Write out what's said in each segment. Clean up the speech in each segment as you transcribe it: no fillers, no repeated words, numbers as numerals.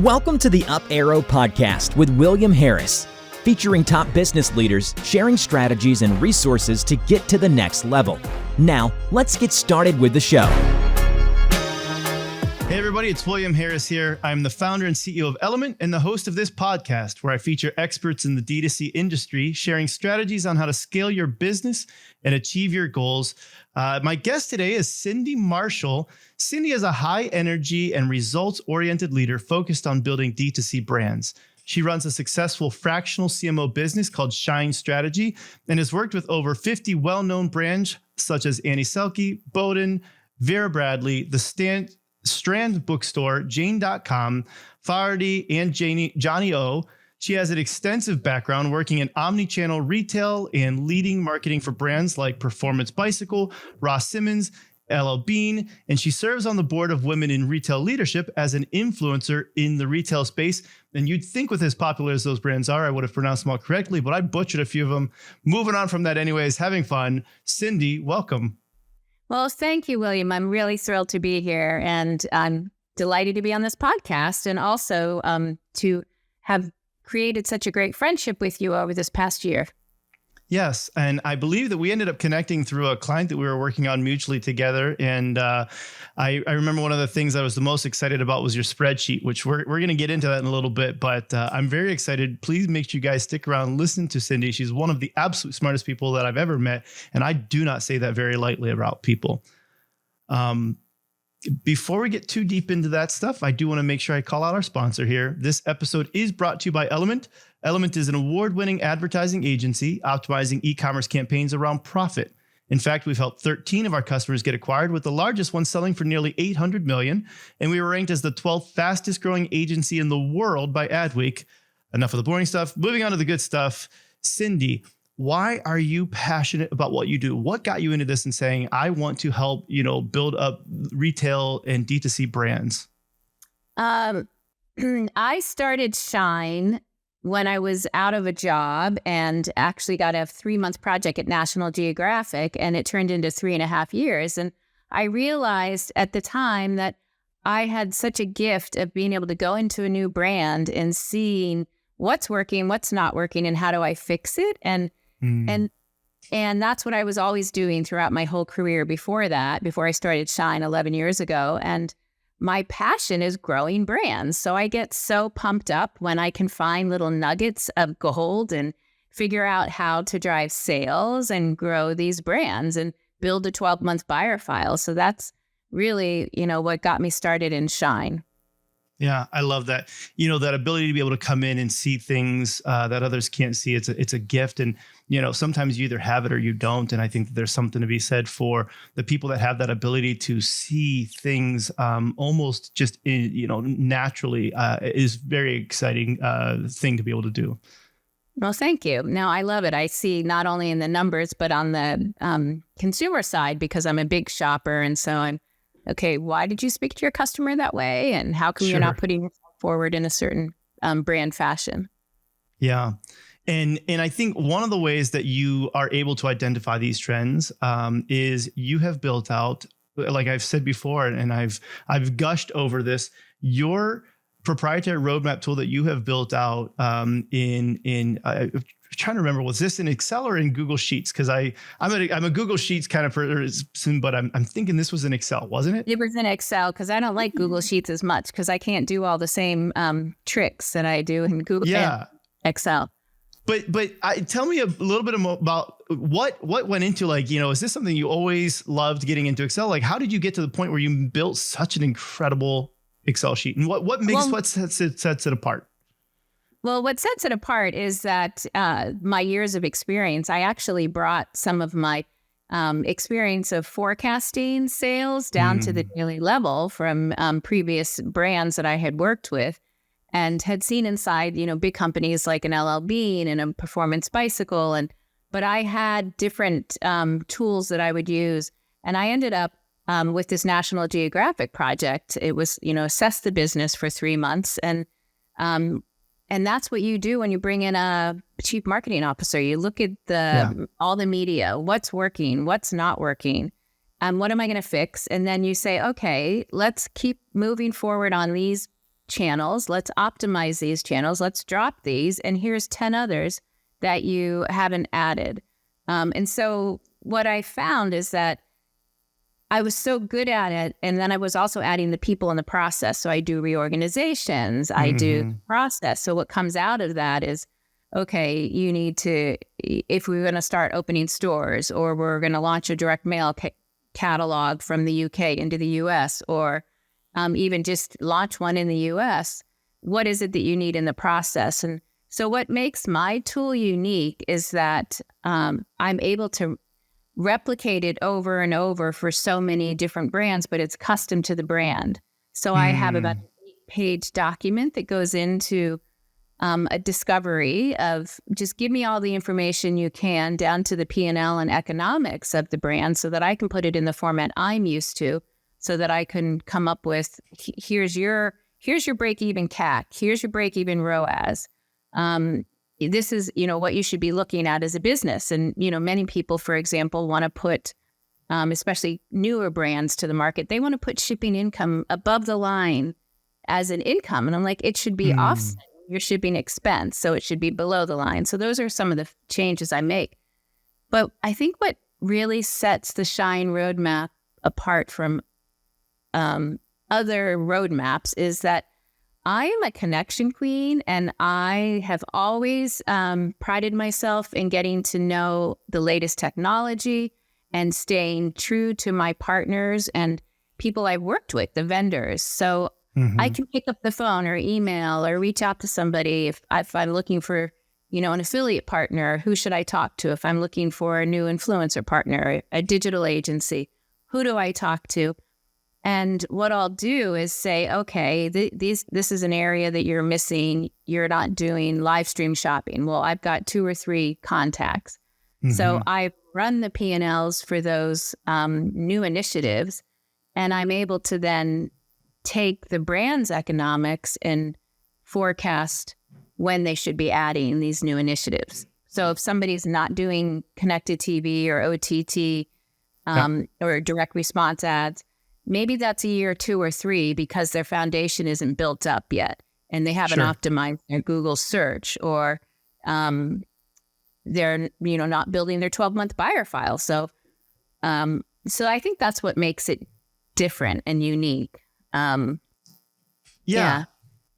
Welcome to the Up Arrow Podcast with William Harris, featuring top business leaders sharing strategies and resources to get to the next level. Now, let's get started with the show. Hey everybody, it's William Harris here. I'm the founder and CEO of Element and the host of this podcast where I feature experts in the DTC industry sharing strategies on how to scale your business and achieve your goals. My guest today is Cindy Marshall. Cindy is a high energy and results-oriented leader focused on building DTC brands. She runs a successful fractional CMO business called Shine Strategy and has worked with over 50 well-known brands such as Selke, Bowden, Vera Bradley, the Strand Bookstore, Jane.com, Fardy, and Johnny O. She has an extensive background working in omni-channel retail and leading marketing for brands like Performance Bicycle, Ross Simmons, LL Bean, and she serves on the board of Women in Retail Leadership as an influencer in the retail space. And you'd think with as popular as those brands are, I would have pronounced them all correctly, but I butchered a few of them. Moving on from that anyways, having fun. Cindy, welcome. Well, thank you, William. I'm really thrilled to be here, and I'm delighted to be on this podcast and also to have created such a great friendship with you over this past year. Yes, and I believe that we ended up connecting through a client that we were working on mutually together. And I remember one of the things I was the most excited about was your spreadsheet, which we're going to get into that in a little bit. But I'm very excited. Please make sure you guys stick around and listen to Cindy. She's one of the absolute smartest people that I've ever met. And I do not say that very lightly about people. Before we get too deep into that stuff, I do want to make sure I call out our sponsor here. This episode is brought to you by Element. Element is an award-winning advertising agency optimizing e-commerce campaigns around profit. In fact, we've helped 13 of our customers get acquired, with the largest one selling for nearly $800 million. And we were ranked as the 12th fastest growing agency in the world by Adweek. Enough of the boring stuff. Moving on to the good stuff. Cindy, why are you passionate about what you do? What got you into this and saying, I want to help, build up retail and D2C brands? I started Shine when I was out of a job and actually got a 3-month project at National Geographic, and it turned into 3.5 years. And I realized at the time that I had such a gift of being able to go into a new brand and seeing what's working, what's not working, and how do I fix it. And that's what I was always doing throughout my whole career before that, before I started Shine 11 years ago. And my passion is growing brands. So I get so pumped up when I can find little nuggets of gold and figure out how to drive sales and grow these brands and build a 12-month buyer file. So that's really, what got me started in Shine. Yeah, I love that. That ability to be able to come in and see things that others can't see. It's a gift. And, sometimes you either have it or you don't. And I think that there's something to be said for the people that have that ability to see things almost just, naturally is very exciting thing to be able to do. Well, thank you. No, I love it. I see not only in the numbers, but on the consumer side, because I'm a big shopper. And so I'm, okay, why did you speak to your customer that way? And how come you're not putting yourself forward in a certain brand fashion? Yeah. And I think one of the ways that you are able to identify these trends is you have built out, like I've said before, and I've gushed over this, your proprietary roadmap tool that you have built out I'm trying to remember, was this in Excel or in Google Sheets? Because I'm a Google Sheets kind of person, but I'm thinking this was in Excel, wasn't it? It was in Excel, because I don't like Google Sheets as much because I can't do all the same tricks that I do in Google and Excel. But tell me a little bit more about what went into, is this something you always loved getting into Excel? Like, how did you get to the point where you built such an incredible Excel sheet? And what sets it apart? Well, what sets it apart is that my years of experience, I actually brought some of my experience of forecasting sales down to the daily level from previous brands that I had worked with and had seen inside, big companies like an LL Bean and a Performance Bicycle. But I had different tools that I would use. And I ended up with this National Geographic project. It was, assess the business for 3 months. And that's what you do when you bring in a chief marketing officer. You look at all the media, what's working, what's not working, what am I going to fix? And then you say, okay, let's keep moving forward on these channels. Let's optimize these channels. Let's drop these. And here's 10 others that you haven't added. And so what I found is that I was so good at it. And then I was also adding the people in the process. So I do reorganizations, I do process. So what comes out of that is, okay, you need to, if we're going to start opening stores, or we're going to launch a direct mail catalog from the UK into the US, or even just launch one in the US, what is it that you need in the process? And so what makes my tool unique is that I'm able to replicate it over and over for so many different brands, but it's custom to the brand. So I have about an 8-page document that goes into a discovery of just give me all the information you can down to the P&L and economics of the brand so that I can put it in the format I'm used to, so that I can come up with, here's your break-even CAC, here's your break-even ROAS. This is, what you should be looking at as a business. And, many people, for example, want to put, especially newer brands to the market, they want to put shipping income above the line as an income. And I'm like, it should be offset your shipping expense. So it should be below the line. So those are some of the changes I make. But I think what really sets the Shine roadmap apart from other roadmaps is that I am a connection queen, and I have always prided myself in getting to know the latest technology and staying true to my partners and people I've worked with, the vendors. So I can pick up the phone or email or reach out to somebody if I'm looking for, an affiliate partner. Who should I talk to? If I'm looking for a new influencer partner, a digital agency, who do I talk to? And what I'll do is say, okay, this is an area that you're missing. You're not doing live stream shopping. Well, I've got 2 or 3 contacts. So I run the P&Ls for those new initiatives, and I'm able to then take the brand's economics and forecast when they should be adding these new initiatives. So if somebody's not doing connected TV or OTT or direct response ads, maybe that's a year 2 or 3 because their foundation isn't built up yet and they haven't optimized their Google search, or they're not building their 12-month buyer file. So I think that's what makes it different and unique. Yeah.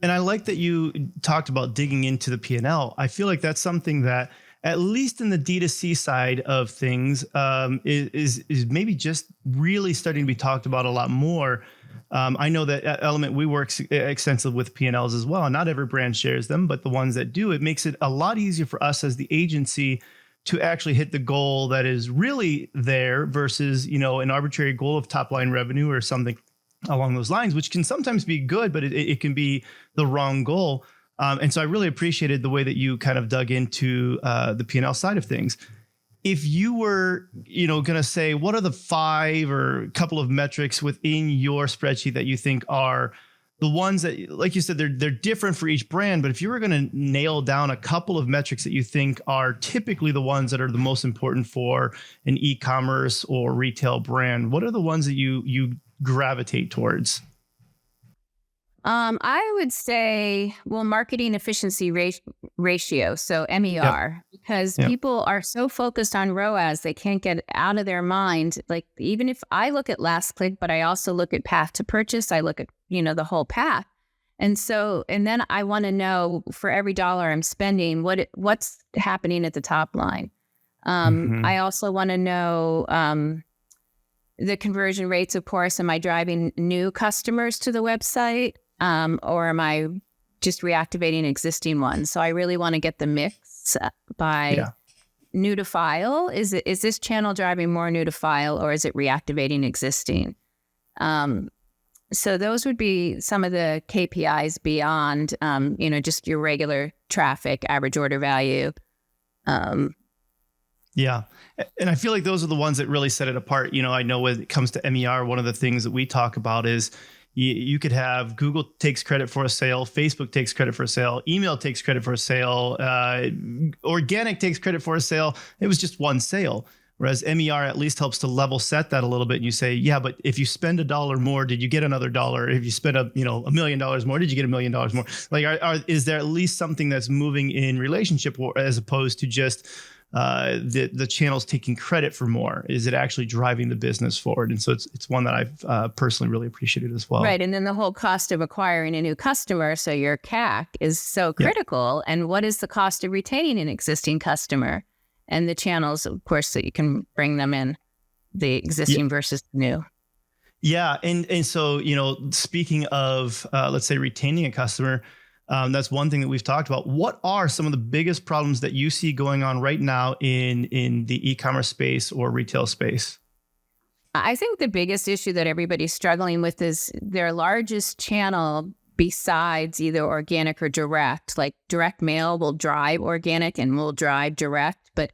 And I like that you talked about digging into the P&L. I feel like that's something that, at least in the D2C side of things, is maybe just really starting to be talked about a lot more. I know that at Element, we work extensively with P&Ls as well. Not every brand shares them, but the ones that do, it makes it a lot easier for us as the agency to actually hit the goal that is really there versus, an arbitrary goal of top line revenue or something along those lines, which can sometimes be good, but it can be the wrong goal. And so I really appreciated the way that you kind of dug into the P&L side of things. If you were, going to say, what are the 5 or a couple of metrics within your spreadsheet that you think are the ones that, like you said, they're different for each brand, but if you were going to nail down a couple of metrics that you think are typically the ones that are the most important for an e-commerce or retail brand, what are the ones that you gravitate towards? I would say, marketing efficiency ratio, so MER, because people are so focused on ROAS, they can't get out of their mind. Like, even if I look at last click, but I also look at path to purchase, I look at, the whole path. And then I want to know, for every dollar I'm spending, what's happening at the top line. I also want to know the conversion rates, of course. Am I driving new customers to the website? Or am I just reactivating existing ones? So I really want to get the mix by new to file. Is this channel driving more new to file, or is it reactivating existing? So those would be some of the KPIs beyond, just your regular traffic, average order value. Yeah. And I feel like those are the ones that really set it apart. I know when it comes to MER, one of the things that we talk about is you could have Google takes credit for a sale, Facebook takes credit for a sale, email takes credit for a sale, organic takes credit for a sale. It was just one sale. Whereas MER at least helps to level set that a little bit. And you say, yeah, but if you spend $1 more, did you get another dollar? If you spend $1 million more, did you get $1 million more? Like, is there at least something that's moving in relationship, as opposed to just the channels taking credit for more? Is it actually driving the business forward? And so it's one that I've personally really appreciated as well. Right. And then the whole cost of acquiring a new customer, so your CAC, is so critical. Yeah. And what is the cost of retaining an existing customer? And the channels, of course, that you can bring them in, the existing versus new. Yeah. And so, speaking of, let's say, retaining a customer, that's one thing that we've talked about. What are some of the biggest problems that you see going on right now in the e-commerce space or retail space? I think the biggest issue that everybody's struggling with is their largest channel, besides either organic or direct. Like direct mail will drive organic and will drive direct, but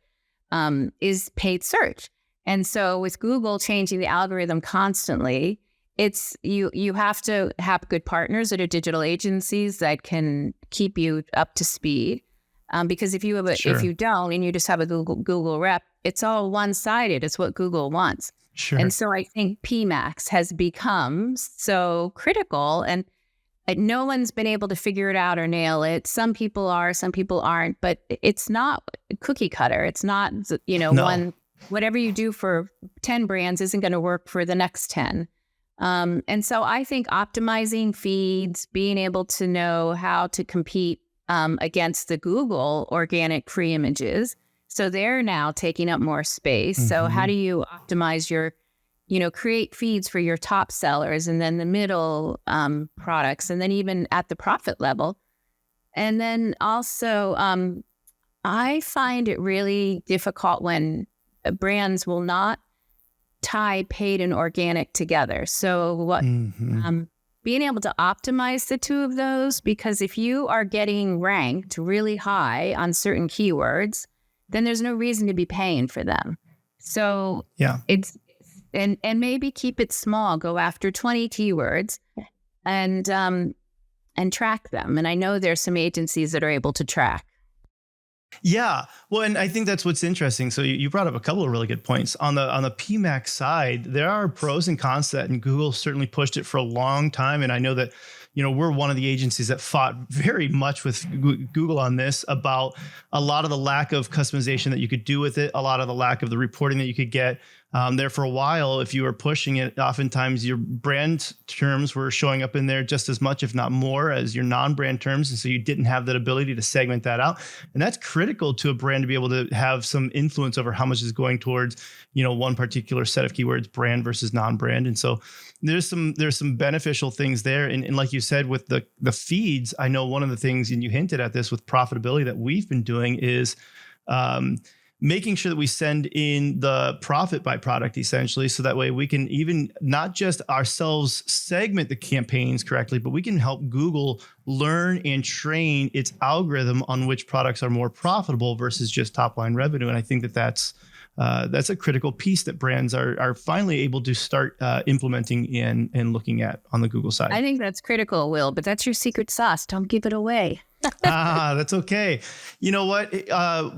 is paid search. And so with Google changing the algorithm constantly, it's you have to have good partners that are digital agencies that can keep you up to speed. Because if you have if you don't and you just have a Google rep, it's all one-sided. It's what Google wants. Sure. And so I think PMAX has become so critical, and no one's been able to figure it out or nail it. Some people are, some people aren't, but it's not cookie cutter. It's not, no. Whatever you do for 10 brands isn't going to work for the next 10. And so I think optimizing feeds, being able to know how to compete against the Google organic free images. So they're now taking up more space. Mm-hmm. So how do you optimize your create feeds for your top sellers and then the middle products, and then even at the profit level. And then also, I find it really difficult when brands will not tie paid and organic together. So being able to optimize the two of those, because if you are getting ranked really high on certain keywords, then there's no reason to be paying for them. So it's And maybe keep it small. Go after 20 keywords and track them. And I know there's some agencies that are able to track. Yeah. Well, and I think that's what's interesting. So you brought up a couple of really good points. On the PMAX side, there are pros and cons to that, and Google certainly pushed it for a long time. And I know that we're one of the agencies that fought very much with Google on this, about a lot of the lack of customization that you could do with it, a lot of the lack of the reporting that you could get. There for a while, if you were pushing it, oftentimes your brand terms were showing up in there just as much, if not more, as your non-brand terms. And so you didn't have that ability to segment that out. And that's critical to a brand to be able to have some influence over how much is going towards, one particular set of keywords, brand versus non-brand. And so there's some beneficial things there. And like you said, with the feeds, I know one of the things, and you hinted at this with profitability, that we've been doing is making sure that we send in the profit by product, essentially. So that way we can even not just ourselves segment the campaigns correctly, but we can help Google learn and train its algorithm on which products are more profitable versus just top line revenue. And I think that's a critical piece that brands are finally able to start implementing and looking at on the Google side. I think that's critical, Will, but that's your secret sauce. Don't give it away. That's okay. You know what?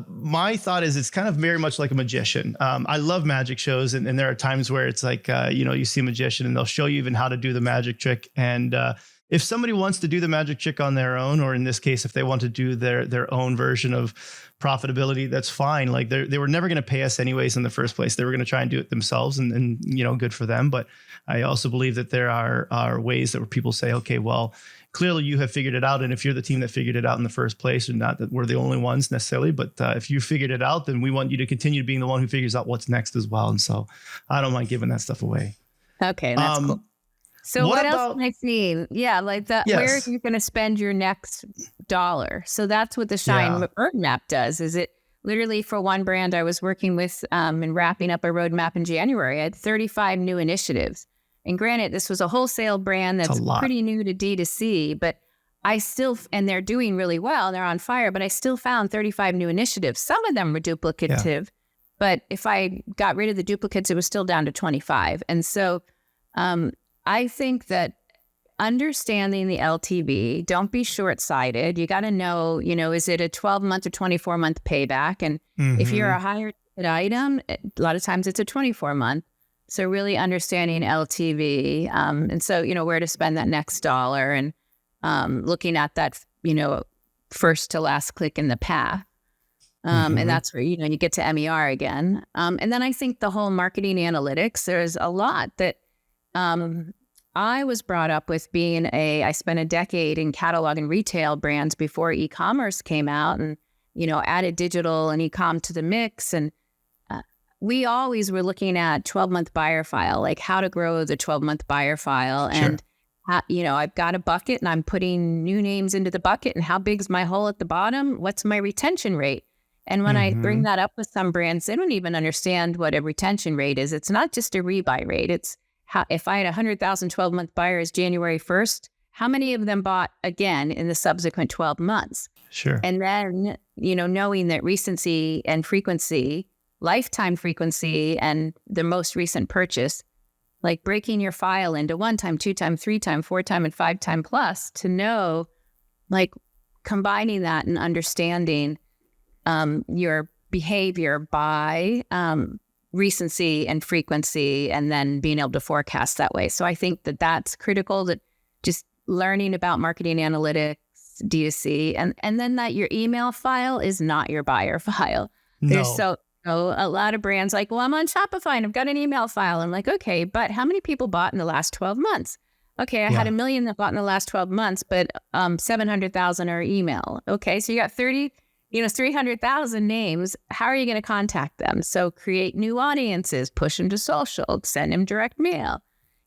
My thought is it's kind of very much like a magician. I love magic shows, and there are times where it's like, you see a magician and they'll show you even how to do the magic trick. And if somebody wants to do the magic trick on their own, or in this case, if they want to do their own version of profitability, that's fine. Like they were never going to pay us anyways in the first place. They were going to try and do it themselves, and good for them. But I also believe that there are ways that where people say, okay, well, clearly you have figured it out. And if you're the team that figured it out in the first place, and not that we're the only ones necessarily, but if you figured it out, then we want you to continue being the one who figures out what's next as well. And so I don't mind giving that stuff away. Okay, that's cool. So what else makes me, like that, yes. Where are you going to spend your next dollar? So that's what the Shine roadmap does. Is it literally, for one brand I was working with and wrapping up a roadmap in January, I had 35 new initiatives. And granted, this was a wholesale brand that's pretty new to D2C, but I still, and they're doing really well, they're on fire, but I still found 35 new initiatives. Some of them were duplicative, but if I got rid of the duplicates, it was still down to 25. And so I think that understanding the LTV, don't be short-sighted. You got to know, is it a 12-month or 24-month payback? And if you're a an item, a lot of times it's a 24-month. So really understanding LTV. And so, where to spend that next dollar and looking at that, first to last click in the path. And that's where, you get to MER again. And then I think the whole marketing analytics, there's a lot that I was brought up with I spent a decade in catalog and retail brands before e-commerce came out and, added digital and e-com to the mix. And we always were looking at 12-month buyer file, like how to grow the 12-month buyer file. Sure. And, I've got a bucket and I'm putting new names into the bucket. And how big's my hole at the bottom? What's my retention rate? And when I bring that up with some brands, they don't even understand what a retention rate is. It's not just a rebuy rate. It's if I had 100,000 12-month buyers January 1st, how many of them bought again in the subsequent 12 months? Sure. And then, knowing that recency and frequency, lifetime frequency, and the most recent purchase, like breaking your file into 1-time, 2-time, 3-time, 4-time, and 5-time plus to know, like combining that and understanding your behavior by recency and frequency, and then being able to forecast that way. So I think that that's critical, that just learning about marketing analytics, DTC, and then that your email file is not your buyer file. No. There's a lot of brands like, well, I'm on Shopify and I've got an email file. I'm like, okay, but how many people bought in the last 12 months? Okay, I had 1 million that bought in the last 12 months, but 700,000 are email. Okay, so you got 300,000 names. How are you going to contact them? So create new audiences, push them to social, send them direct mail.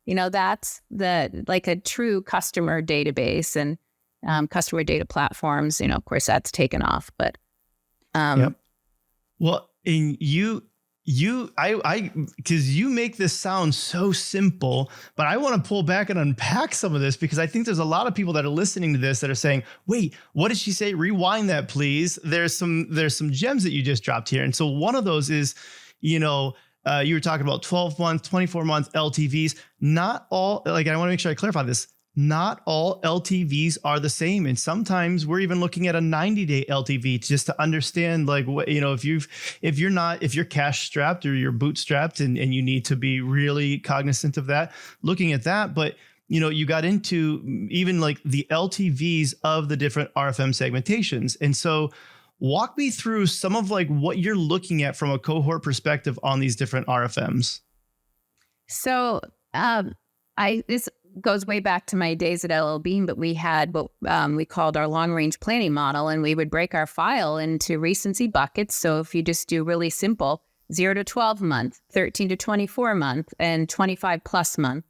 That's like a true customer database and customer data platforms. Of course, that's taken off, but yep. Well, and because you make this sound so simple, but I want to pull back and unpack some of this, because I think there's a lot of people that are listening to this that are saying, wait, what did she say? Rewind that, please. There's some gems that you just dropped here. And so one of those is, you were talking about 12-month, 24-month LTVs. Not all, I want to make sure I clarify this. Not all LTVs are the same. And sometimes we're even looking at a 90-day LTV just to understand, like, what, if you're cash strapped or you're bootstrapped and you need to be really cognizant of that, looking at that. But, you got into even like the LTVs of the different RFM segmentations. And so walk me through some of like what you're looking at from a cohort perspective on these different RFMs. So this goes way back to my days at LL Bean, but we had what we called our long-range planning model, and we would break our file into recency buckets. So if you just do really simple 0 to 12 month, 13 to 24 month, and 25 plus month,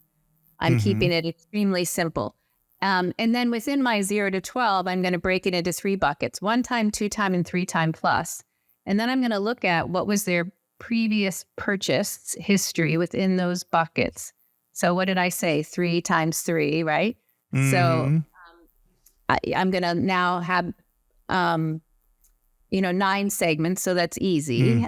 I'm keeping it extremely simple. And then within my 0 to 12, I'm going to break it into 3 buckets: 1-time, 2-time, and 3-time plus. And then I'm going to look at what was their previous purchase history within those buckets. So what did I say? 3 times 3, right? So I'm going to now have, 9 segments. So that's easy.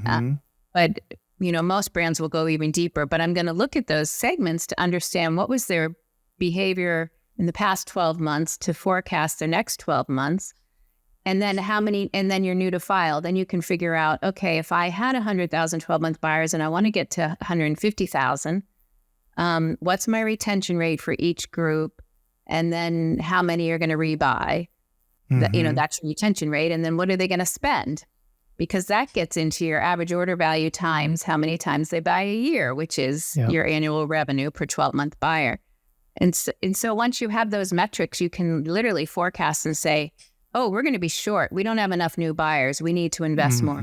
But, most brands will go even deeper. But I'm going to look at those segments to understand what was their behavior in the past 12 months to forecast the next 12 months. And then and then you're new to file. Then you can figure out, okay, if I had 100,000 12-month buyers and I want to get to 150,000, what's my retention rate for each group? And then how many are going to rebuy? That's your retention rate. And then what are they going to spend? Because that gets into your average order value times how many times they buy a year, which is your annual revenue per 12-month buyer. And so once you have those metrics, you can literally forecast and say, oh, we're going to be short. We don't have enough new buyers. We need to invest more.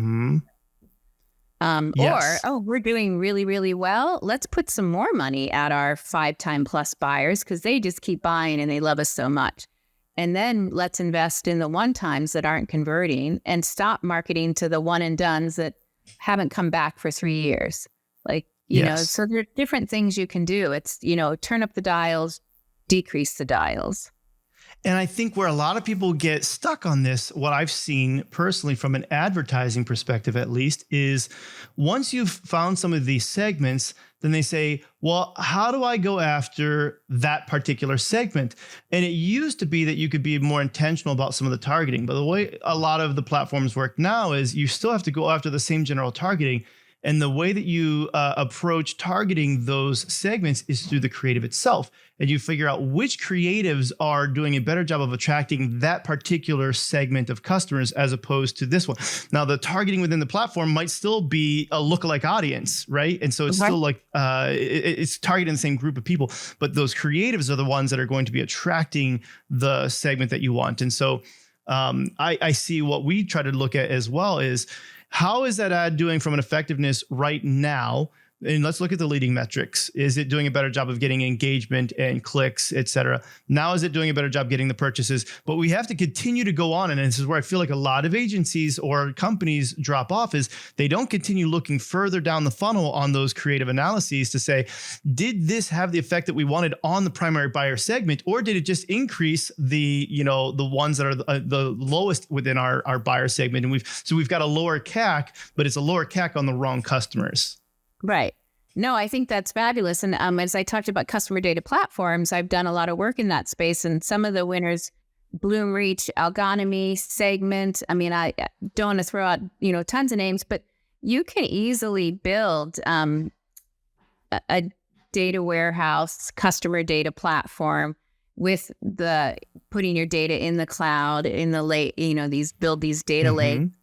Yes. Or, we're doing really, really well. Let's put some more money at our 5-time plus buyers because they just keep buying and they love us so much. And then let's invest in the 1-times that aren't converting and stop marketing to the one and dones that haven't come back for 3 years. So there are different things you can do. It's, turn up the dials, decrease the dials. And I think where a lot of people get stuck on this, what I've seen personally from an advertising perspective, at least, is once you've found some of these segments, then they say, well, how do I go after that particular segment? And it used to be that you could be more intentional about some of the targeting. But the way a lot of the platforms work now is you still have to go after the same general targeting. And the way that you approach targeting those segments is through the creative itself. And you figure out which creatives are doing a better job of attracting that particular segment of customers as opposed to this one. Now, the targeting within the platform might still be a lookalike audience, right? And so it's still like it's targeting the same group of people, but those creatives are the ones that are going to be attracting the segment that you want. And so I see what we try to look at as well is, how is that ad doing from an effectiveness right now? And let's look at the leading metrics. Is it doing a better job of getting engagement and clicks, et cetera? Now, is it doing a better job getting the purchases? But we have to continue to go on. And this is where I feel like a lot of agencies or companies drop off, is they don't continue looking further down the funnel on those creative analyses to say, did this have the effect that we wanted on the primary buyer segment? Or did it just increase the ones that are the lowest within our buyer segment? And we've got a lower CAC, but it's a lower CAC on the wrong customers. Right. No, I think that's fabulous. And as I talked about customer data platforms, I've done a lot of work in that space. And some of the winners, Bloomreach, Algonomy, Segment. I mean, I don't want to throw out, tons of names, but you can easily build a data warehouse, customer data platform with the putting your data in the cloud, in the build these data lakes,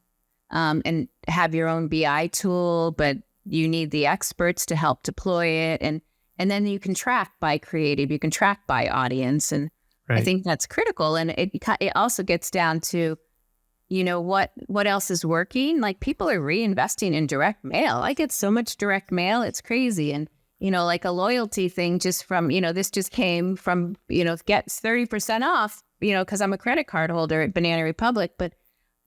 and have your own BI tool, but you need the experts to help deploy it. And then you can track by creative, you can track by audience. And I think that's critical. And it also gets down to, what else is working? Like, people are reinvesting in direct mail. I get so much direct mail, it's crazy. And, like a loyalty thing just from, this just came from, get 30% off, because I'm a credit card holder at Banana Republic. But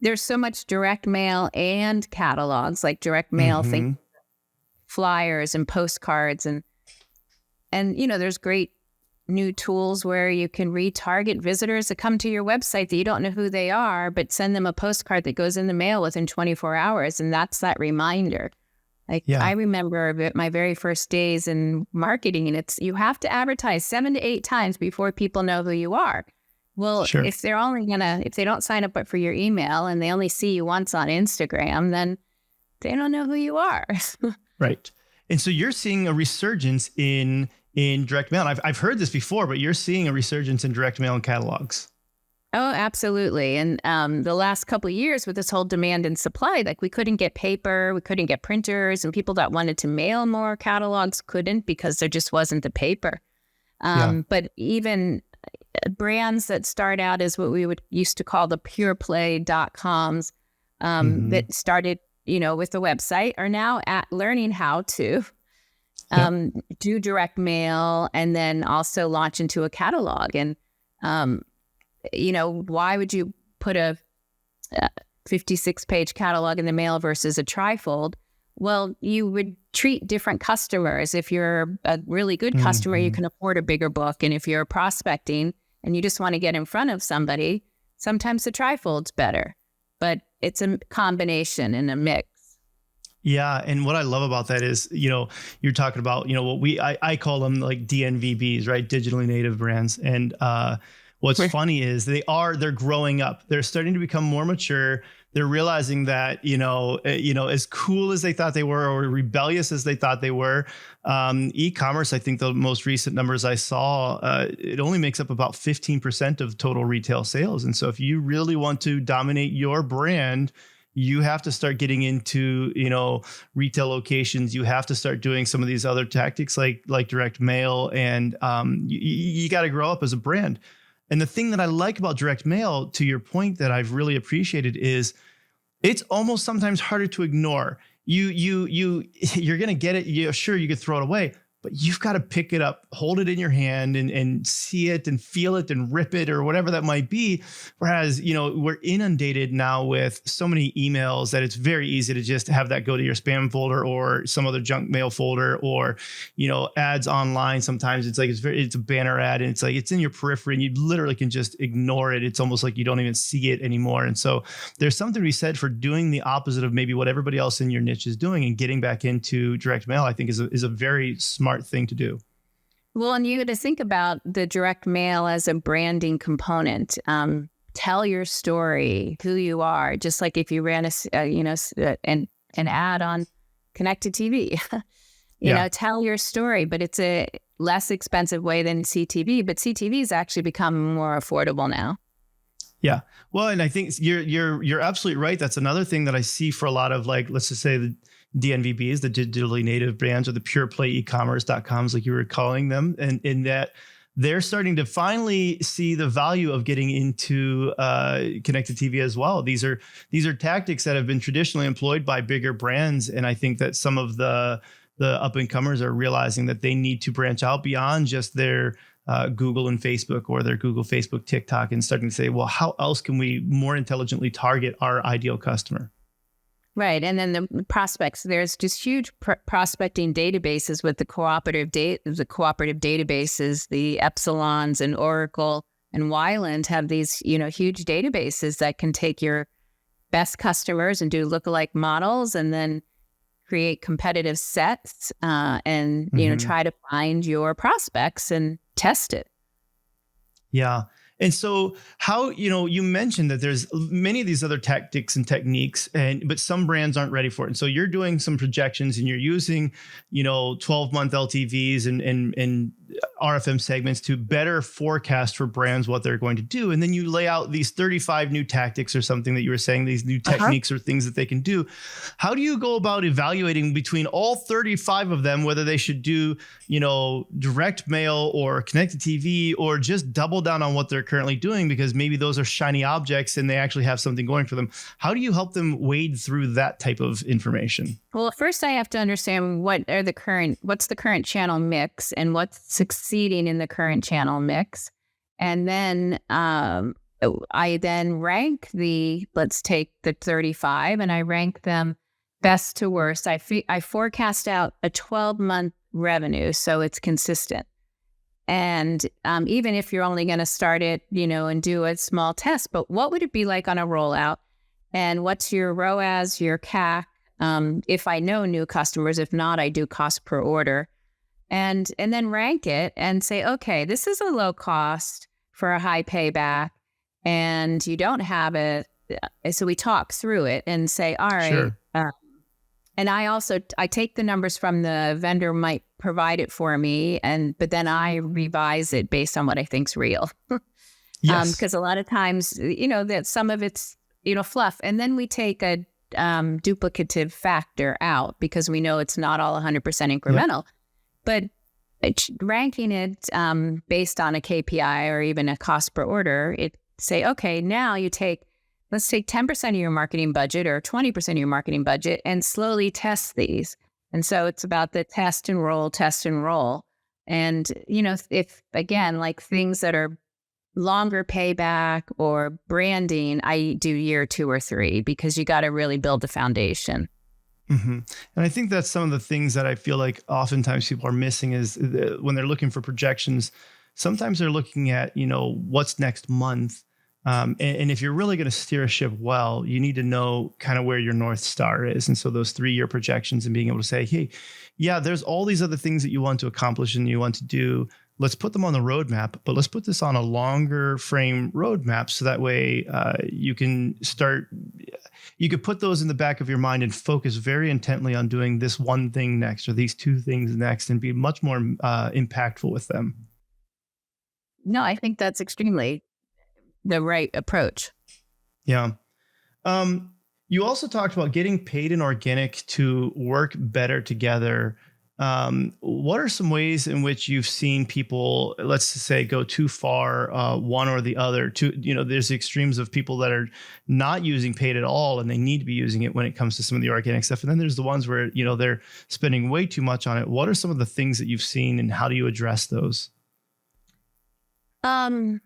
there's so much direct mail and catalogs, like direct mail thing. Flyers and postcards and there's great new tools where you can retarget visitors that come to your website that you don't know who they are, but send them a postcard that goes in the mail within 24 hours. And that's that reminder. I remember my very first days in marketing, and you have to advertise 7 to 8 times before people know who you are. Well, if they don't sign up for your email and they only see you once on Instagram, then they don't know who you are. Right. And so you're seeing a resurgence in direct mail. And I've heard this before, but you're seeing a resurgence in direct mail and catalogs. Oh, absolutely. And the last couple of years with this whole demand and supply, like we couldn't get paper, we couldn't get printers, and people that wanted to mail more catalogs couldn't because there just wasn't the paper. But even brands that start out as what we used to call the pure play.coms that started with the website are now learning how to do direct mail and then also launch into a catalog. And, why would you put a 56-page catalog in the mail versus a trifold? Well, you would treat different customers. If you're a really good customer, you can afford a bigger book. And if you're prospecting and you just want to get in front of somebody, sometimes the trifold's better. But it's a combination and a mix. Yeah. And what I love about that is, you're talking about, what I call them like DNVBs, right? Digitally native brands. And what's funny is they're growing up. They're starting to become more mature. They're realizing that, as cool as they thought they were or rebellious as they thought they were, e-commerce, I think the most recent numbers I saw, it only makes up about 15% of total retail sales. And so if you really want to dominate your brand, you have to start getting into, retail locations. You have to start doing some of these other tactics like direct mail, and you got to grow up as a brand. And the thing that I like about direct mail, to your point, that I've really appreciated is it's almost sometimes harder to ignore. You're going to get it. Sure, you could throw it away, but you've got to pick it up, hold it in your hand and see it and feel it and rip it or whatever that might be. Whereas, we're inundated now with so many emails that it's very easy to just have that go to your spam folder or some other junk mail folder, or, ads online. Sometimes it's like, it's a banner ad and it's like, it's in your periphery and you literally can just ignore it. It's almost like you don't even see it anymore. And so there's something to be said for doing the opposite of maybe what everybody else in your niche is doing, and getting back into direct mail, I think is a very smart thing to do. Well, and you got to think about the direct mail as a branding component. Tell your story, who you are, just like if you ran an ad on connected TV. Tell your story, but it's a less expensive way than CTV. But CTV is actually becoming more affordable now. Yeah. Well, and I think you're absolutely right. That's another thing that I see for a lot of, like, let's just say the DNVBs, the digitally native brands, or the pure play e-commerce.coms, like you were calling them, and in that they're starting to finally see the value of getting into connected TV as well. These are tactics that have been traditionally employed by bigger brands, and I think that some of the up and comers are realizing that they need to branch out beyond just their Google and Facebook, or their Google, Facebook, TikTok, and starting to say, well, how else can we more intelligently target our ideal customer? Right. And then the prospects, there's just huge prospecting databases with the cooperative databases, the Epsilons and Oracle and Wyland have these, huge databases that can take your best customers and do lookalike models and then create competitive sets and, try to find your prospects and test it. Yeah. And so how, you mentioned that there's many of these other tactics and techniques, but some brands aren't ready for it. And so you're doing some projections and you're using, 12-month LTVs and RFM segments to better forecast for brands what they're going to do. And then you lay out these 35 new tactics or something that you were saying, these new techniques or things that they can do. How do you go about evaluating between all 35 of them, whether they should do, direct mail or connected TV, or just double down on what they're currently doing, because maybe those are shiny objects and they actually have something going for them? How do you help them wade through that type of information? Well, first I have to understand what's the current channel mix and what's succeeding in the current channel mix. And then I then rank let's take the 35 and I rank them best to worst. I forecast out a 12-month revenue so it's consistent. And even if you're only going to start it, and do a small test, but what would it be like on a rollout? And what's your ROAS, your CAC? If I know new customers, if not, I do cost per order, and then rank it and say, okay, this is a low cost for a high payback, and you don't have it. So we talk through it and say, all right. Sure. And I take the numbers from the vendor might provide it for me, but then I revise it based on what I think's real. Yes. Because a lot of times, that some of it's, fluff. And then we take a duplicative factor out because we know it's not all 100% incremental. Yep. But ranking it based on a KPI or even a cost per order, say, okay, now let's take 10% of your marketing budget or 20% of your marketing budget and slowly test these. And so it's about the test and roll. And, if again, like things that are longer payback or branding, I do year 2 or 3 because you got to really build the foundation. Mm-hmm. And I think that's some of the things that I feel like oftentimes people are missing is when they're looking for projections, sometimes they're looking at, what's next month. And if you're really going to steer a ship well, you need to know kind of where your North Star is. And so those 3-year projections and being able to say, hey, yeah, there's all these other things that you want to accomplish and you want to do. Let's put them on the roadmap, but let's put this on a longer frame roadmap. So that way you can put those in the back of your mind and focus very intently on doing this one thing next or these 2 things next and be much more impactful with them. No, I think that's extremely the right approach. Yeah. You also talked about getting paid and organic to work better together What are some ways in which you've seen people, let's just say, go too far, one or the other? There's extremes of people that are not using paid at all, and they need to be using it when it comes to some of the organic stuff. And then there's the ones where, they're spending way too much on it. What are some of the things that you've seen, and how do you address those? Well,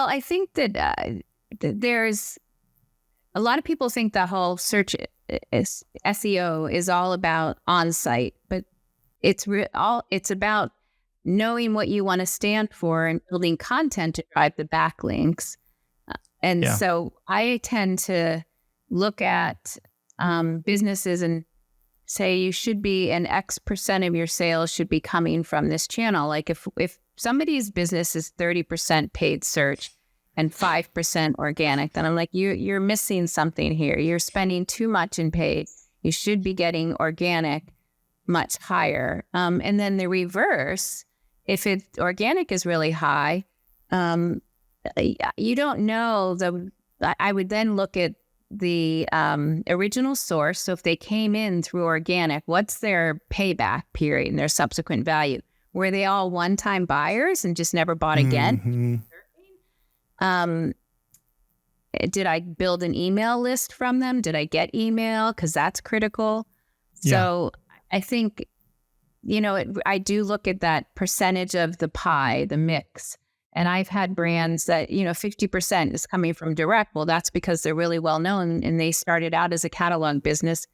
I think that there's a lot of people think the whole search SEO is all about on-site, but it's about knowing what you want to stand for and building content to drive the backlinks. So I tend to look at businesses and say you should be an X percent of your sales should be coming from this channel. Like if somebody's business is 30% paid search and 5% organic, then I'm like, you're missing something here. You're spending too much in paid. You should be getting organic much higher. And then the reverse, if organic is really high, you don't know I would then look at the original source. So if they came in through organic, what's their payback period and their subsequent value? Were they all one-time buyers and just never bought again? Mm-hmm. Did I build an email list from them? Did I get email? Because that's critical. Yeah. So I think, I do look at that percentage of the pie, the mix. And I've had brands that, 50% is coming from direct. Well, that's because they're really well known and they started out as a catalog business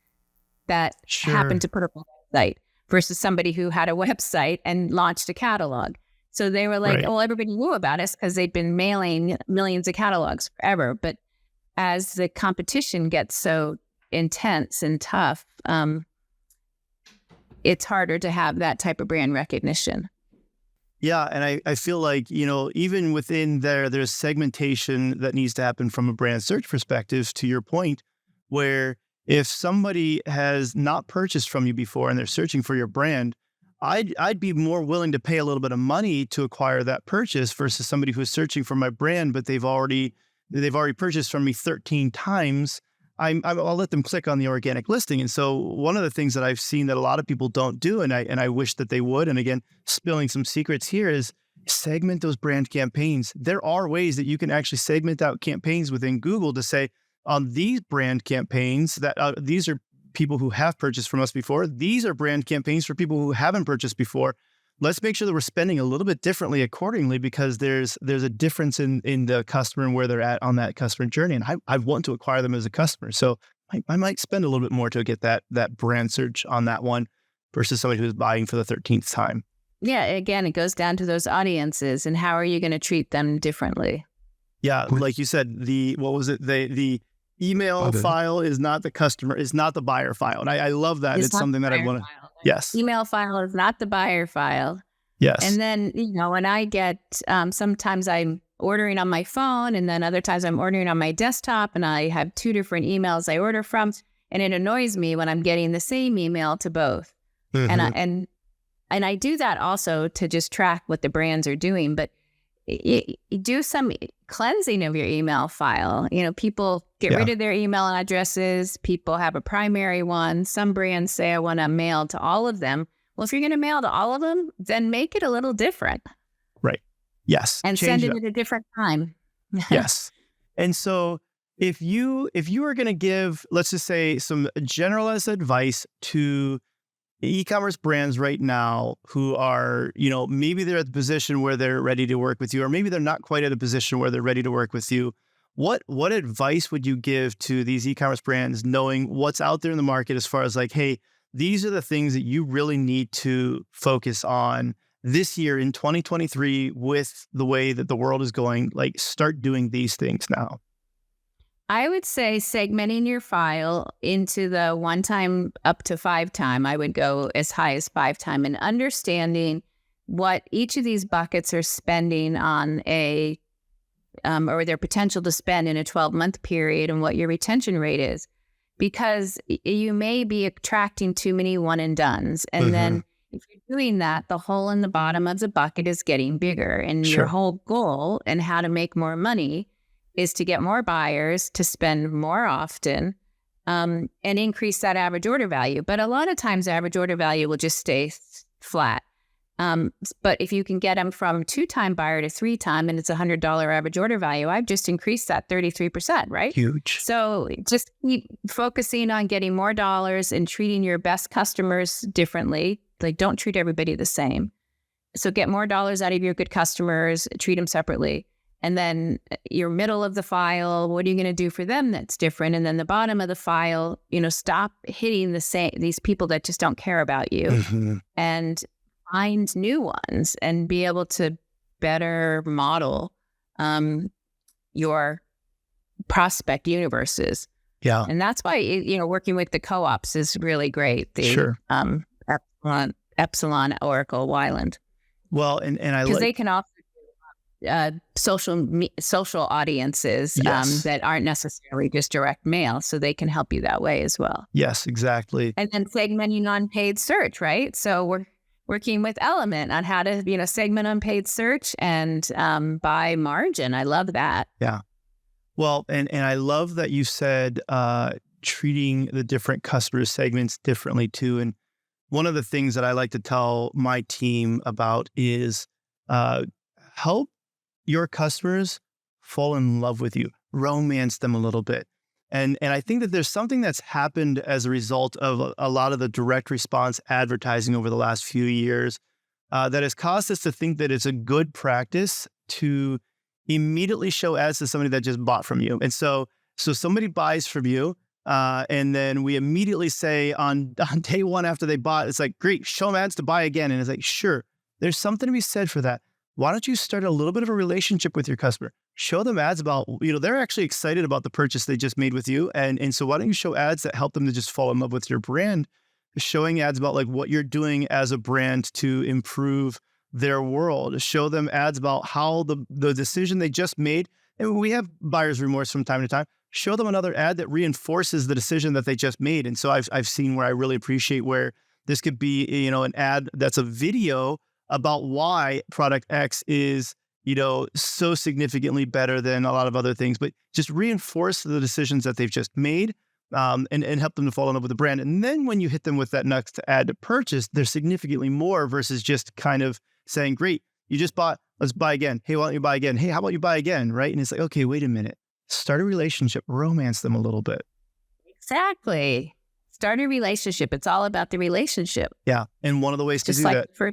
that happened to put up a website versus somebody who had a website and launched a catalog. So they were like, well, everybody knew about us because they'd been mailing millions of catalogs forever. But as the competition gets so intense and tough, it's harder to have that type of brand recognition. Yeah. And I feel like, even within there's segmentation that needs to happen from a brand search perspective, to your point, where if somebody has not purchased from you before and they're searching for your brand, I'd be more willing to pay a little bit of money to acquire that purchase versus somebody who's searching for my brand, but they've already purchased from me 13 times. I'll let them click on the organic listing. And so one of the things that I've seen that a lot of people don't do, and I wish that they would, and again, spilling some secrets here, is segment those brand campaigns. There are ways that you can actually segment out campaigns within Google to say, on these brand campaigns, that these are people who have purchased from us before. These are brand campaigns for people who haven't purchased before. Let's make sure that we're spending a little bit differently accordingly, because there's a difference in the customer and where they're at on that customer journey. And I want to acquire them as a customer. So I might spend a little bit more to get that brand search on that one versus somebody who's buying for the 13th time. Yeah. Again, it goes down to those audiences and how are you going to treat them differently? Yeah. Like you said, the email file is not the customer, is not the buyer file. And I love that. It's something that I want to, yes. Email file is not the buyer file. Yes. And then, when I get, sometimes I'm ordering on my phone and then other times I'm ordering on my desktop and I have two different emails I order from. And it annoys me when I'm getting the same email to both. Mm-hmm. And I do that also to just track what the brands are doing. But you do some cleansing of your email file. People get rid of their email addresses. People have a primary one. Some brands say, I want to mail to all of them. Well, if you're going to mail to all of them, then make it a little different. Right. Yes. And send it at a different time. Yes. And so if you are going to give, let's just say, some generalized advice to e-commerce brands right now who are, maybe they're at the position where they're ready to work with you, or maybe they're not quite at a position where they're ready to work with you. What advice would you give to these e-commerce brands, knowing what's out there in the market as far as like, hey, these are the things that you really need to focus on this year in 2023 with the way that the world is going, like start doing these things now? I would say segmenting your file into the 1 time up to 5 time. I would go as high as 5 time, and understanding what each of these buckets are spending on or their potential to spend in a 12-month period, and what your retention rate is, because you may be attracting too many one and dones. And then if you're doing that, the hole in the bottom of the bucket is getting bigger, and your whole goal and how to make more money is to get more buyers to spend more often and increase that average order value. But a lot of times average order value will just stay flat. But if you can get them from 2-time buyer to 3-time and it's $100 average order value, I've just increased that 33%, right? Huge. So just keep focusing on getting more dollars and treating your best customers differently. Like, don't treat everybody the same. So get more dollars out of your good customers, treat them separately. And then your middle of the file, what are you going to do for them that's different? And then the bottom of the file, stop hitting these people that just don't care about you, and find new ones and be able to better model your prospect universes. Yeah. And that's why, working with the co-ops is really great. Sure. Epsilon, Oracle, Wyland. Well, and I because they can also social audiences that aren't necessarily just direct mail, so they can help you that way as well. Yes, exactly. And then segmenting on paid search, right? So we're working with Element on how to segment on paid search and by margin. I love that. Yeah. Well, and I love that you said treating the different customer segments differently too. And one of the things that I like to tell my team about is help your customers fall in love with you, romance them a little bit. And I think that there's something that's happened as a result of a lot of the direct response advertising over the last few years that has caused us to think that it's a good practice to immediately show ads to somebody that just bought from you. And so somebody buys from you, and then we immediately say on day one after they bought, it's like, great, show them ads to buy again. And it's like, sure, there's something to be said for that. Why don't you start a little bit of a relationship with your customer? Show them ads about, they're actually excited about the purchase they just made with you. And so why don't you show ads that help them to just fall in love with your brand? Showing ads about like what you're doing as a brand to improve their world. Show them ads about how the decision they just made. And we have buyer's remorse from time to time. Show them another ad that reinforces the decision that they just made. And so I've seen where I really appreciate where this could be, an ad that's a video about why product X is, so significantly better than a lot of other things, but just reinforce the decisions that they've just made and help them to fall in love with the brand. And then when you hit them with that next ad to purchase, there's significantly more versus just kind of saying, great, you just bought, let's buy again. Hey, why don't you buy again? Hey, how about you buy again? Right. And it's like, okay, wait a minute. Start a relationship, romance them a little bit. Exactly. Start a relationship. It's all about the relationship. Yeah. And one of the ways to do that. For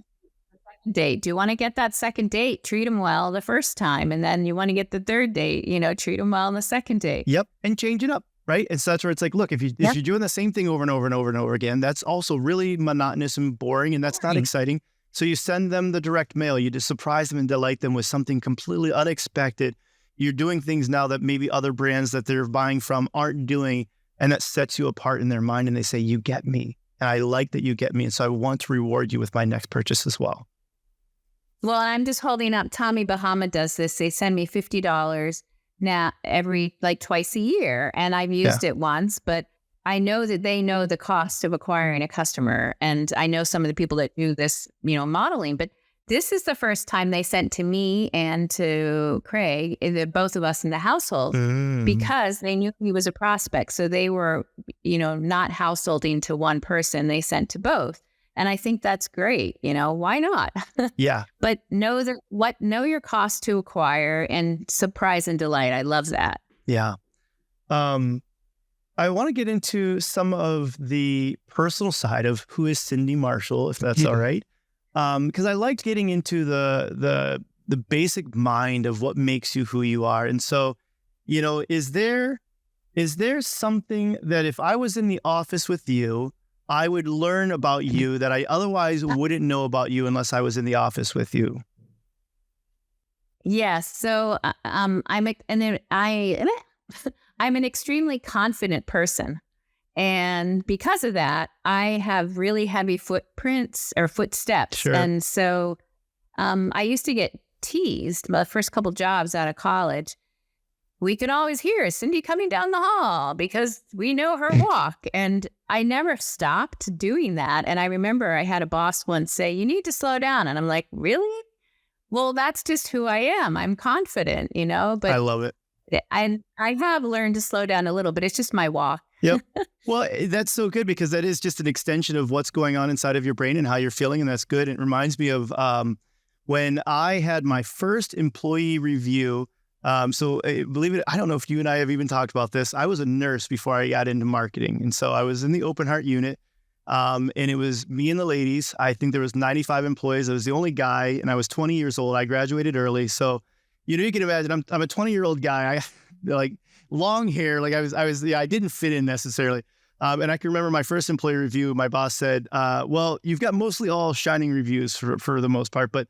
date. Do you want to get that second date? Treat them well the first time. And then you want to get the third date, treat them well on the second date. Yep. And change it up. Right. And so that's where it's like, look, if you're doing the same thing over and over and over and over again, that's also really monotonous and boring. And that's not exciting. So you send them the direct mail. You just surprise them and delight them with something completely unexpected. You're doing things now that maybe other brands that they're buying from aren't doing. And that sets you apart in their mind. And they say, you get me. And I like that you get me. And so I want to reward you with my next purchase as well. Well, I'm just holding up. Tommy Bahama does this. They send me $50 now twice a year. And I've used it once, but I know that they know the cost of acquiring a customer. And I know some of the people that do this, modeling, but this is the first time they sent to me and to Craig, both of us in the household, because they knew he was a prospect. So they were, not householding to one person. They sent to both. And I think that's great. Why not? Yeah. But know your cost to acquire and surprise and delight. I love that. Yeah. I want to get into some of the personal side of who is Cindy Marshall, if that's all right. Because I liked getting into the basic mind of what makes you who you are. And so, is there something that if I was in the office with you, I would learn about you that I otherwise wouldn't know about you unless I was in the office with you? Yes. So I'm an extremely confident person. And because of that, I have really heavy footprints or footsteps. Sure. And so I used to get teased my first couple jobs out of college. We could always hear Cindy coming down the hall because we know her walk. And I never stopped doing that. And I remember I had a boss once say, you need to slow down. And I'm like, really? Well, that's just who I am. I'm confident, but I love it. I have learned to slow down a little, but it's just my walk. Yep. Well, that's so good because that is just an extension of what's going on inside of your brain and how you're feeling. And that's good. It reminds me of when I had my first employee review. Believe it, I don't know if you and I have even talked about this. I was a nurse before I got into marketing. And so I was in the open heart unit. And it was me and the ladies. I think there was 95 employees. I was the only guy and I was 20 years old. I graduated early. So, you can imagine I'm a 20-year-old guy. I like long hair. Like I didn't fit in necessarily. And I can remember my first employee review, my boss said, well, you've got mostly all shining reviews for the most part, but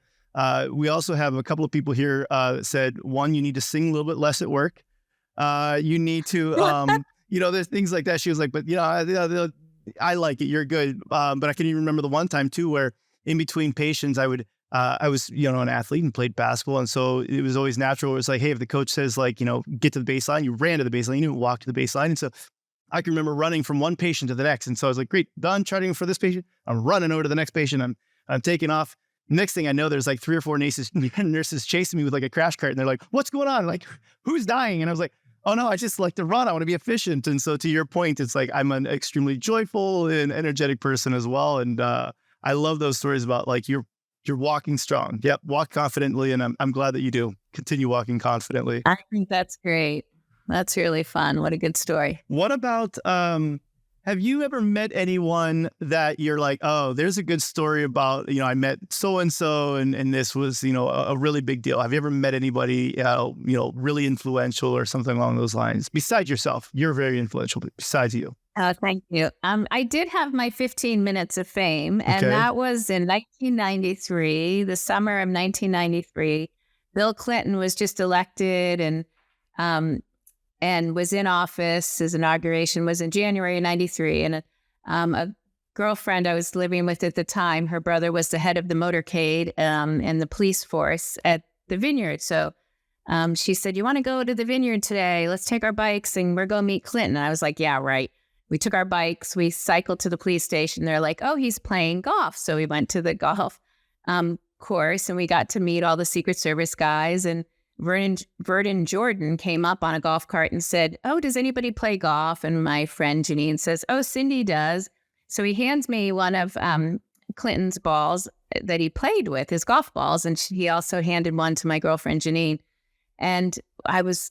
we also have a couple of people here that said, one, you need to sing a little bit less at work. You need to, there's things like that. She was like, but I like it. You're good. But I can even remember the one time too, where in between patients, I was, an athlete and played basketball. And so it was always natural. It was like, hey, if the coach says like, get to the baseline, you ran to the baseline, you didn't walk to the baseline. And so I can remember running from one patient to the next. And so I was like, great, done charting for this patient. I'm running over to the next patient. I'm taking off. Next thing I know, there's like 3 or 4 nurses chasing me with like a crash cart. And they're like, what's going on? Like, who's dying? And I was like, oh no, I just like to run. I want to be efficient. And so to your point, it's like, I'm an extremely joyful and energetic person as well. And I love those stories about like, you're walking strong. Yep. Walk confidently. And I'm glad that you do continue walking confidently. I think that's great. That's really fun. What a good story. What about, have you ever met anyone that you're like, oh, there's a good story about, I met so-and-so and this was, a really big deal. Have you ever met anybody, really influential or something along those lines? Besides yourself, you're very influential, but besides you. Thank you. I did have my 15 minutes of fame, and that was in 1993, the summer of 1993. Bill Clinton was just elected and was in office. His inauguration was in January of 93. And a girlfriend I was living with at the time, her brother was the head of the motorcade and the police force at the Vineyard. So she said, you want to go to the Vineyard today? Let's take our bikes and we're going to meet Clinton. And I was like, yeah, right. We took our bikes, we cycled to the police station. They're like, oh, he's playing golf. So we went to the golf course and we got to meet all the Secret Service guys. And Vernon Jordan came up on a golf cart and said, oh, does anybody play golf? And my friend Janine says, oh, Cindy does. So he hands me one of Clinton's balls that he played with, his golf balls. And he also handed one to my girlfriend Janine. And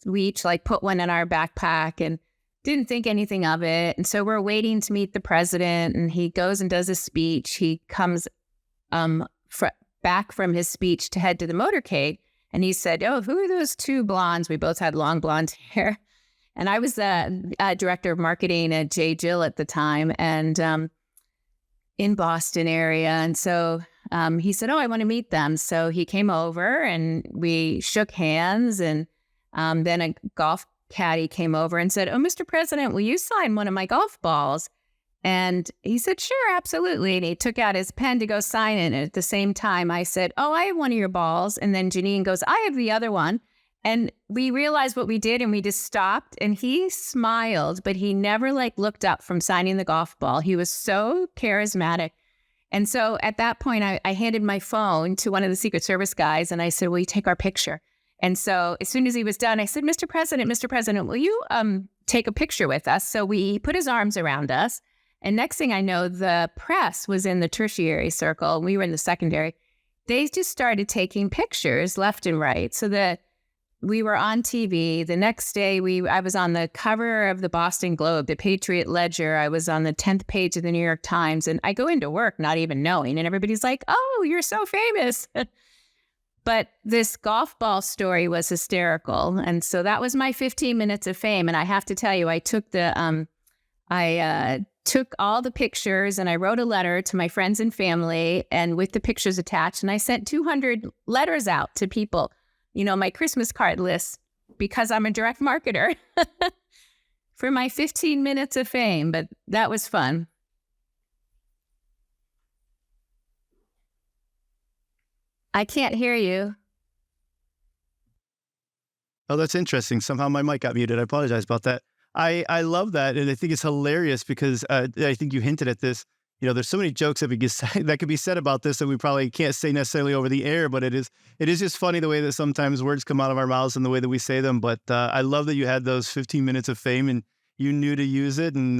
we each like put one in our backpack and didn't think anything of it. And so we're waiting to meet the president and he goes and does a speech. He comes back from his speech to head to the motorcade. And he said, oh, who are those 2 blondes? We both had long blonde hair. And I was the director of marketing at J. Jill at the time and in Boston area. And so he said, oh, I want to meet them. So he came over and we shook hands. And then a golf caddy came over and said, oh, Mr. President, will you sign one of my golf balls? And he said, sure, absolutely. And he took out his pen to go sign it. And at the same time, I said, oh, I have one of your balls. And then Janine goes, I have the other one. And we realized what we did and we just stopped and he smiled, but he never looked up from signing the golf ball. He was so charismatic. And so at that point, I handed my phone to one of the Secret Service guys and I said, will you take our picture? And so as soon as he was done, I said, Mr. President, will you take a picture with us? So he put his arms around us. And next thing I know, the press was in the tertiary circle and we were in the secondary. They just started taking pictures left and right so that we were on TV. The next day, I was on the cover of the Boston Globe, the Patriot Ledger. I was on the 10th page of the New York Times. And I go into work not even knowing. And everybody's like, oh, you're so famous. But this golf ball story was hysterical. And so that was my 15 minutes of fame. And I have to tell you, I took took all the pictures and I wrote a letter to my friends and family and with the pictures attached. And I sent 200 letters out to people, my Christmas card list, because I'm a direct marketer for my 15 minutes of fame. But that was fun. I can't hear you. Oh, that's interesting. Somehow my mic got muted. I apologize about that. I love that. And I think it's hilarious because I think you hinted at this. There's so many jokes that could be said about this that we probably can't say necessarily over the air, but it is just funny the way that sometimes words come out of our mouths and the way that we say them. But I love that you had those 15 minutes of fame and you knew to use it and,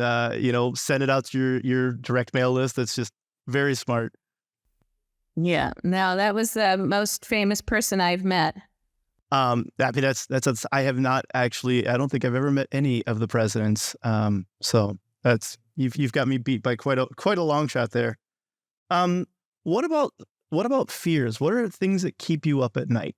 send it out to your direct mail list. That's just very smart. Yeah. No, that was the most famous person I've met. I mean, that's I have not actually, I don't think I've ever met any of the presidents. So you've got me beat by quite a long shot there. What about fears? What are things that keep you up at night?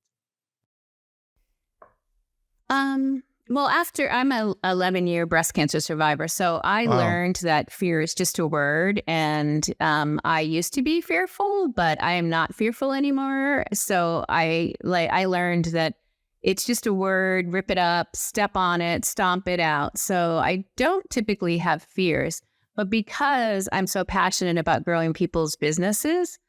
Well, I'm a 11-year breast cancer survivor, so I learned that fear is just a word, and I used to be fearful, but I am not fearful anymore. So I learned that it's just a word, rip it up, step on it, stomp it out. So I don't typically have fears, but because I'm so passionate about growing people's businesses,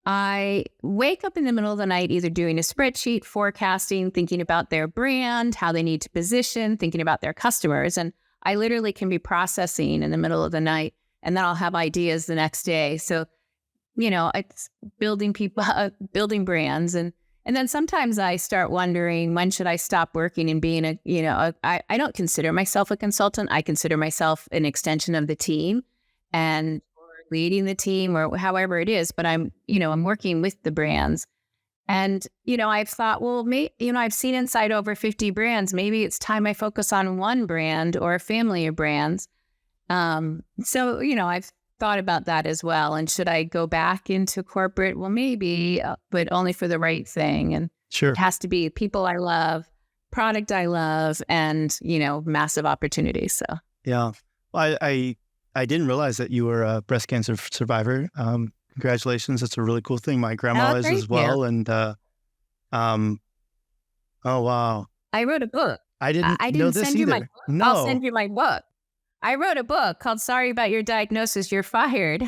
I wake up in the middle of the night either doing a spreadsheet, forecasting, thinking about their brand, how they need to position, thinking about their customers. And I literally can be processing in the middle of the night, and then I'll have ideas the next day. So, it's building building brands. And then sometimes I start wondering, when should I stop working and being I don't consider myself a consultant. I consider myself an extension of the team and leading the team or however it is, but I'm working with the brands. And, I've thought, well, I've seen inside over 50 brands. Maybe it's time I focus on one brand or a family of brands. So, I've thought about that as well. And should I go back into corporate? Well, maybe, but only for the right thing. And Sure, it has to be people I love, product I love, and, massive opportunities. So, yeah. Well, I didn't realize that you were a breast cancer survivor. Congratulations. That's a really cool thing. My grandma is as well. You. And, oh, wow. I wrote a book. I didn't know this send you my either. book. No. I'll send you my book. I wrote a book called Sorry About Your Diagnosis, You're Fired.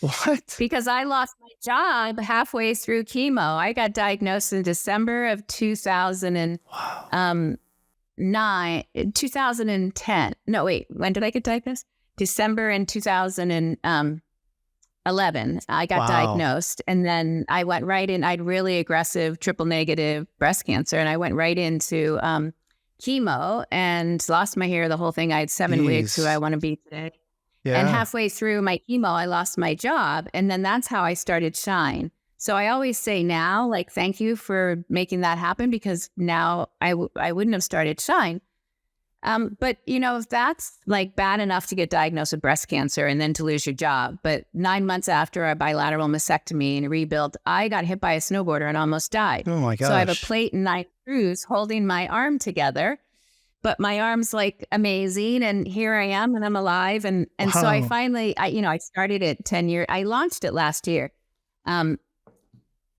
What? Because I lost my job halfway through chemo. I got diagnosed in December of 2009, 2010. No, wait, when did I get diagnosed? December in 2011, I got diagnosed. And then I went right in. I had really aggressive triple negative breast cancer. And I went right into chemo and lost my hair, the whole thing. I had 7 weeks, who I want to be today. Yeah. And halfway through my chemo, I lost my job. And then that's how I started Shine. So I always say now, thank you for making that happen, because now I wouldn't have started Shine. But, if that's bad enough to get diagnosed with breast cancer and then to lose your job. But 9 months after a bilateral mastectomy and a rebuild, I got hit by a snowboarder and almost died. Oh, my gosh. So I have a plate and 9 screws holding my arm together. But my arm's amazing. And here I am, and I'm alive. And so I finally, I started it 10 years. I launched it last year.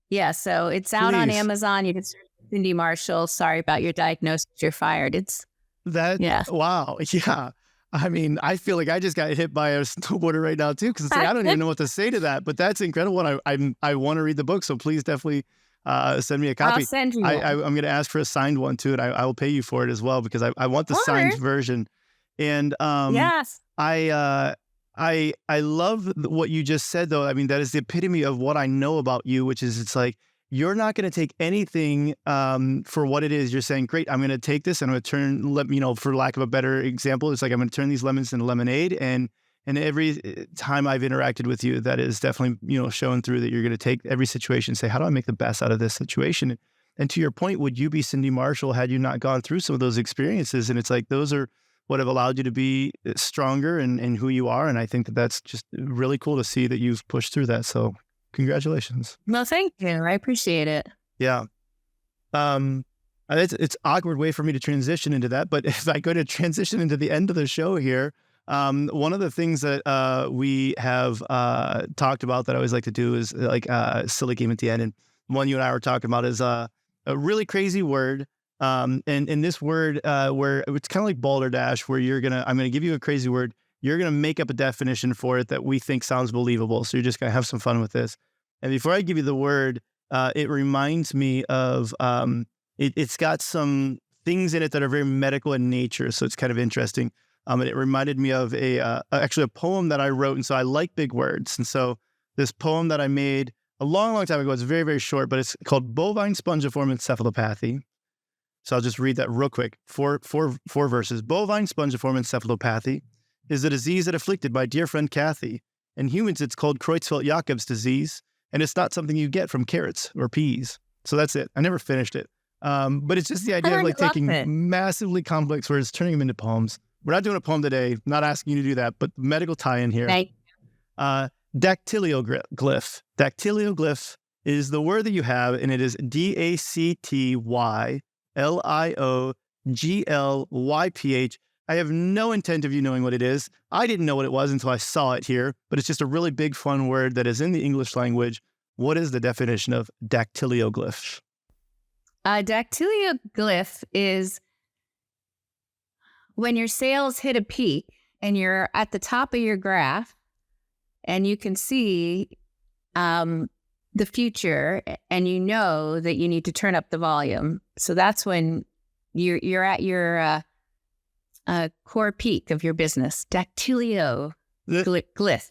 Yeah, so it's out on Amazon. You can search Cindy Marshall. Sorry About Your Diagnosis, You're Fired. Wow. Yeah. I mean, I feel like I just got hit by a snowboarder right now too, because it's I don't even know what to say to that, but that's incredible. And I want to read the book. So please definitely send me a copy. I'll send you one. I'm going to ask for a signed one too. And I will pay you for it as well, because I want the signed version. And yes, I love what you just said though. I mean, that is the epitome of what I know about you, which is it's you're not going to take anything for what it is. You're saying, great, I'm going to take this and I'm going to turn, for lack of a better example, it's I'm going to turn these lemons into lemonade. And every time I've interacted with you, that is definitely, shown through that you're going to take every situation and say, how do I make the best out of this situation? And to your point, would you be Cindy Marshall had you not gone through some of those experiences? And it's those are what have allowed you to be stronger and who you are. And I think that that's just really cool to see that you've pushed through that. So congratulations. Well, thank you. I appreciate it. Yeah. It's awkward way for me to transition into that, but if I go to transition into the end of the show here, one of the things that we have talked about that I always like to do is silly game at the end. And one you and I were talking about is a really crazy word. And this word where it's kind of like balderdash, where I'm going to give you a crazy word. You're going to make up a definition for it that we think sounds believable. So you're just going to have some fun with this. And before I give you the word, it reminds me of, it's got some things in it that are very medical in nature. So it's kind of interesting. And it reminded me of actually a poem that I wrote. And so I like big words. And so this poem that I made a long, long time ago, it's very, very short, but it's called Bovine Spongiform Encephalopathy. So I'll just read that real quick. Four verses. Bovine spongiform encephalopathy is a disease that afflicted my dear friend Kathy. In humans, it's called Creutzfeldt-Jakob's disease, and it's not something you get from carrots or peas. So that's it. I never finished it. But it's just the idea of like taking massively complex words, turning them into poems. We're not doing a poem today. Not asking you to do that, but medical tie-in here. Dactylioglyph. Dactylioglyph is the word that you have, and it is DACTYLIOGLYPH. I have no intent of you knowing what it is. I didn't know what it was until I saw it here, but it's just a really big, fun word that is in the English language. What is the definition of dactylioglyph? Dactylioglyph is when your sales hit a peak and you're at the top of your graph and you can see the future and you know that you need to turn up the volume. So that's when you're at your core peak of your business. Dactylioglyph.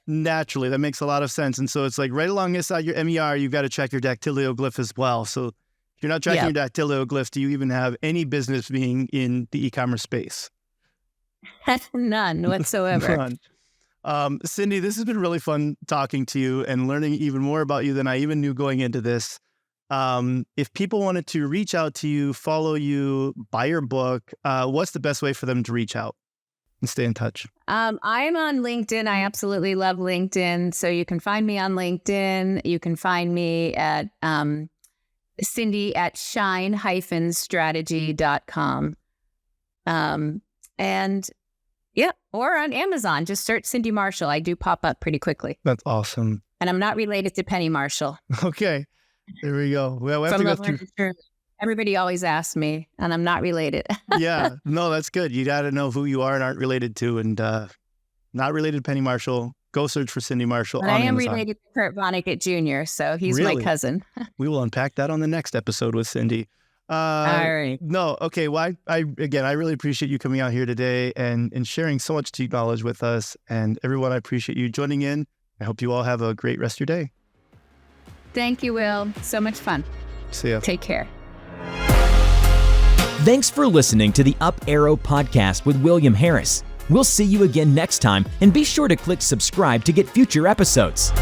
Naturally, that makes a lot of sense. And so it's like right along inside your MER, you've got to check your dactylioglyph as well. So if you're not tracking your dactylioglyph, do you even have any business being in the e-commerce space? None whatsoever. None. Cindy, this has been really fun talking to you and learning even more about you than I even knew going into this. If people wanted to reach out to you, follow you, buy your book, what's the best way for them to reach out and stay in touch? I'm on LinkedIn. I absolutely love LinkedIn. So you can find me on LinkedIn. You can find me at Cindy at shine-strategy.com. And yeah, or on Amazon. Just search Cindy Marshall. I do pop up pretty quickly. That's awesome. And I'm not related to Penny Marshall. Okay. There we go. Well, we have to go through. Everybody always asks me, and I'm not related. Yeah. No, that's good. You got to know who you are and aren't related to. And not related to Penny Marshall. Go search for Cindy Marshall but on I am Amazon. Related to Kurt Vonnegut Jr., so he's Really? my cousin. We will unpack that on the next episode with Cindy. All right. No, okay. Well, I really appreciate you coming out here today and sharing so much deep knowledge with us. And everyone, I appreciate you joining in. I hope you all have a great rest of your day. Thank you, Will. So much fun. See ya. Take care. Thanks for listening to the Up Arrow podcast with William Harris. We'll see you again next time, and be sure to click subscribe to get future episodes.